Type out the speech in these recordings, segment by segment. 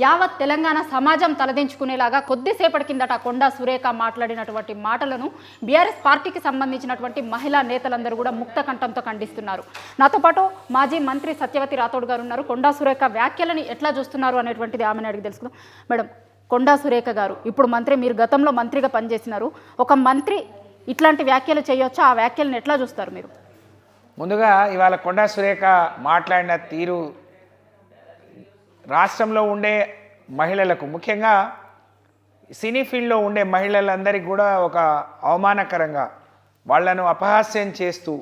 యావత్ తెలంగాణ సమాజం తలదించుకునేలాగా కొద్దిసేపటి కిందట కొండా సురేఖ మాట్లాడినటువంటి మాటలను బీఆర్ఎస్ పార్టీకి సంబంధించినటువంటి మహిళా నేతలందరూ కూడా ముక్త కంఠంతో ఖండిస్తున్నారు. నాతో పాటు మాజీ మంత్రి సత్యవతి రాథోడ్ గారు ఉన్నారు. కొండా సురేఖ వ్యాఖ్యలని ఎట్లా చూస్తున్నారు అనేటువంటిది ఆమెను అడిగి తెలుసుకుందాం. మేడం, కొండా సురేఖ గారు ఇప్పుడు మంత్రి, మీరు గతంలో మంత్రిగా పనిచేసినారు. ఒక మంత్రి ఇట్లాంటి వ్యాఖ్యలు చేయొచ్చా? ఆ వ్యాఖ్యలను ఎట్లా చూస్తారు మీరు? ముందుగా ఇవాళ కొండా సురేఖ మాట్లాడిన తీరు రాష్ట్రంలో ఉండే మహిళలకు, ముఖ్యంగా సినీ ఫీల్డ్లో ఉండే మహిళలందరికీ కూడా ఒక అవమానకరంగా, వాళ్లను అపహాస్యం చేస్తూ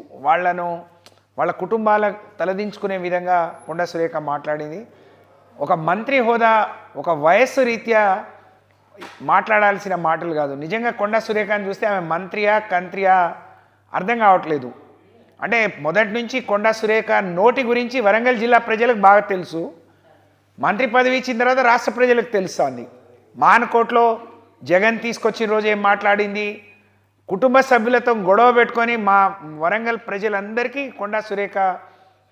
వాళ్ళ కుటుంబాల తలదించుకునే విధంగా కొండా సురేఖ మాట్లాడింది. ఒక మంత్రి హోదా, ఒక వయస్సు రీత్యా మాట్లాడాల్సిన మాటలు కాదు. నిజంగా కొండా సురేఖని చూస్తే ఆమె మంత్రియా కంత్రియా అర్థం కావట్లేదు. అంటే మొదటి నుంచి కొండా సురేఖ నోటి గురించి వరంగల్ జిల్లా ప్రజలకు బాగా తెలుసు. మంత్రి పదవి ఇచ్చిన తర్వాత రాష్ట్ర ప్రజలకు తెలుస్తుంది. మానకోట్లో జగన్ తీసుకొచ్చిన రోజు ఏం మాట్లాడింది, కుటుంబ సభ్యులతో గొడవ పెట్టుకొని మా వరంగల్ ప్రజలందరికీ కొండా సురేఖ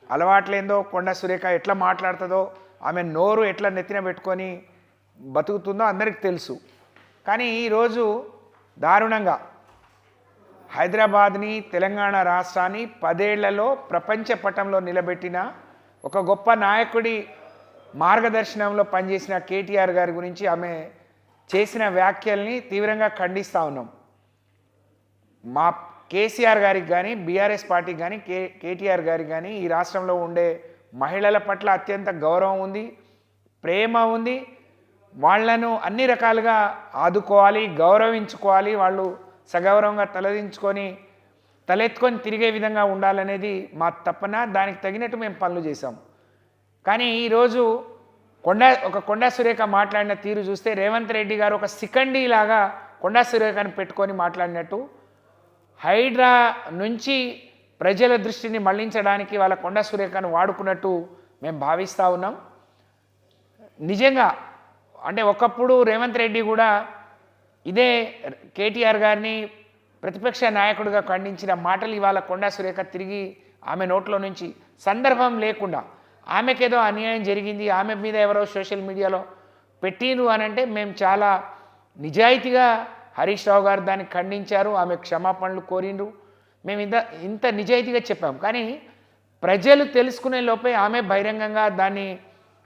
అలవాట్లేందో, కొండా సురేఖ ఎట్లా మాట్లాడుతుందో, ఆమె నోరు ఎట్లా నెత్తిన పెట్టుకొని బతుకుతుందో అందరికీ తెలుసు. కానీ ఈరోజు దారుణంగా హైదరాబాద్ని, తెలంగాణ రాష్ట్రాన్ని 10 ఏళ్లలో ప్రపంచ పటంలో నిలబెట్టిన ఒక గొప్ప నాయకుడి మార్గదర్శనంలో పనిచేసిన కేటీఆర్ గారి గురించి ఆమె చేసిన వ్యాఖ్యల్ని తీవ్రంగా ఖండిస్తూ ఉన్నాం. మా కేసీఆర్ గారికి కానీ, బీఆర్ఎస్ పార్టీకి కానీ, కేటీఆర్ గారికి కానీ ఈ రాష్ట్రంలో ఉండే మహిళల పట్ల అత్యంత గౌరవం ఉంది, ప్రేమ ఉంది. వాళ్లను అన్ని రకాలుగా ఆదుకోవాలి, గౌరవించుకోవాలి. వాళ్ళు సగౌరవంగా తలెత్తుకొని తిరిగే విధంగా ఉండాలనేది మా తపన. దానికి తగినట్టు మేము పనులు చేశాం. కానీ ఈరోజు కొండా సురేఖ మాట్లాడిన తీరు చూస్తే రేవంత్ రెడ్డి గారు ఒక సికండీలాగా కొండా సురేఖను పెట్టుకొని మాట్లాడినట్టు, హైడ్రా నుంచి ప్రజల దృష్టిని మళ్లించడానికి వాళ్ళ కొండా సురేఖను వాడుకున్నట్టు మేము భావిస్తూ ఉన్నాం. నిజంగా అంటే ఒకప్పుడు రేవంత్ రెడ్డి కూడా ఇదే కేటీఆర్ గారిని ప్రతిపక్ష నాయకుడిగా ఖండించిన మాటలు ఇవాళ కొండా సురేఖ తిరిగి ఆమె నోట్లో నుంచి సందర్భం లేకుండా, ఆమెకేదో అన్యాయం జరిగింది, ఆమె మీద ఎవరో సోషల్ మీడియాలో పెట్టిరు అని అంటే మేము చాలా నిజాయితీగా, హరీష్ రావు గారు దాన్ని ఖండించారు, ఆమె క్షమాపణలు కోరిండ్రు, మేము ఇంత నిజాయితీగా చెప్పాం. కానీ ప్రజలు తెలుసుకునే లోపే ఆమె బహిరంగంగా దాన్ని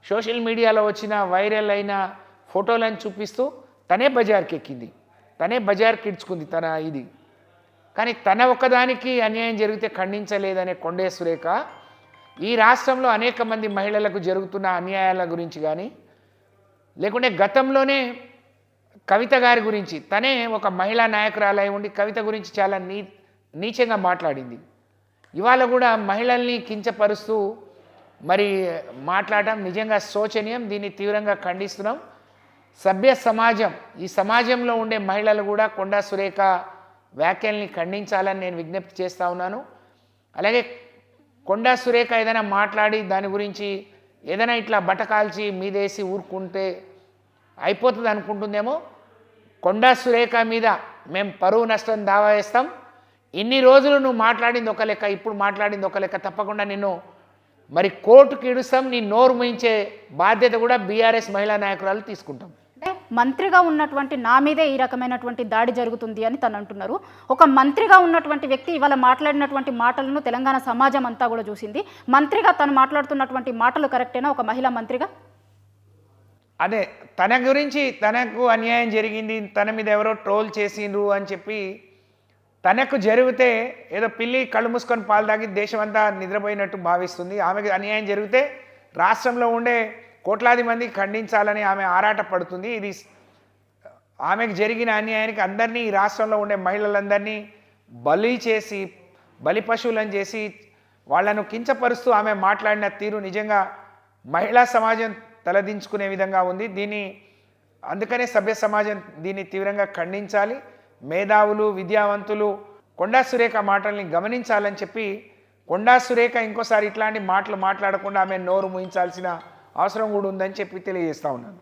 సోషల్ మీడియాలో వచ్చిన వైరల్ అయిన ఫోటోలను చూపిస్తూ తనే బజార్కి ఎక్కింది, తనే బజార్కి ఇడ్చుకుంది తన ఇది. కానీ తన ఒక్కదానికి అన్యాయం జరిగితే ఖండించలేదనే కొండా సురేఖ ఈ రాష్ట్రంలో అనేక మంది మహిళలకు జరుగుతున్న అన్యాయాల గురించి కానీ, లేకుంటే గతంలోనే కవిత గారి గురించి, తనే ఒక మహిళా నాయకురాలై ఉండి కవిత గురించి చాలా నీచంగా మాట్లాడింది. ఇవాళ కూడా మహిళల్ని కించపరుస్తూ మరి మాట్లాడటం నిజంగా శోచనీయం. దీన్ని తీవ్రంగా ఖండిస్తున్నాం. సభ్య సమాజం, ఈ సమాజంలో ఉండే మహిళలు కూడా కొండా సురేఖ వ్యాఖ్యల్ని ఖండించాలని నేను విజ్ఞప్తి చేస్తూ ఉన్నాను. అలాగే కొండా సురేఖ ఏదైనా మాట్లాడి దాని గురించి ఏదైనా ఇట్లా బట్టకాల్చి మీదేసి ఊరుకుంటే అయిపోతుంది అనుకుంటుందేమో. కొండా సురేఖ మీద మేము పరువు నష్టం దావా వేస్తాం. ఇన్ని రోజులు నువ్వు మాట్లాడింది ఒక లెక్క, ఇప్పుడు మాట్లాడింది ఒక లెక్క. తప్పకుండా నిన్ను మరి కోర్టుకి ఇడుస్తాం. నీ నోరు ముయించే బాధ్యత కూడా బీఆర్ఎస్ మహిళా నాయకురాలు తీసుకుంటాం. అంటే మంత్రిగా ఉన్నటువంటి నా మీదే ఈ రకమైనటువంటి దాడి జరుగుతుంది అని తను అంటున్నారు. ఒక మంత్రిగా ఉన్నటువంటి వ్యక్తి ఇవాళ మాట్లాడినటువంటి మాటలను తెలంగాణ సమాజం అంతా కూడా చూసింది. మంత్రిగా తను మాట్లాడుతున్నటువంటి మాటలు కరెక్టేనా ఒక మహిళా మంత్రిగా? అదే తన గురించి, తనకు అన్యాయం జరిగింది, తన మీద ఎవరో ట్రోల్ చేసిండ్రు అని చెప్పి తనకు జరిగితే ఏదో పిల్లి కళ్ళు మూసుకొని పాలు తాగి దేశమంతా నిద్రపోయినట్టు భావిస్తుంది. ఆమెకు అన్యాయం జరిగితే రాష్ట్రంలో ఉండే కోట్లాది మంది ఖండించాలని ఆమె ఆరాట పడుతుంది. ఇది ఆమెకు జరిగిన అన్యాయానికి అందరినీ, ఈ రాష్ట్రంలో ఉండే మహిళలందరినీ బలి పశువులను చేసి వాళ్లను కించపరుస్తూ ఆమె మాట్లాడిన తీరు నిజంగా మహిళా సమాజం తలదించుకునే విధంగా ఉంది. అందుకనే సభ్య సమాజం దీన్ని తీవ్రంగా ఖండించాలి. మేధావులు, విద్యావంతులు కొండా సురేఖ మాటల్ని గమనించాలని చెప్పి, కొండా సురేఖ ఇంకోసారి ఇట్లాంటి మాటలు మాట్లాడకుండా ఆమె నోరు ముయించాల్సిన అవసరం కూడా ఉందని చెప్పి తెలియజేస్తా ఉన్నాను.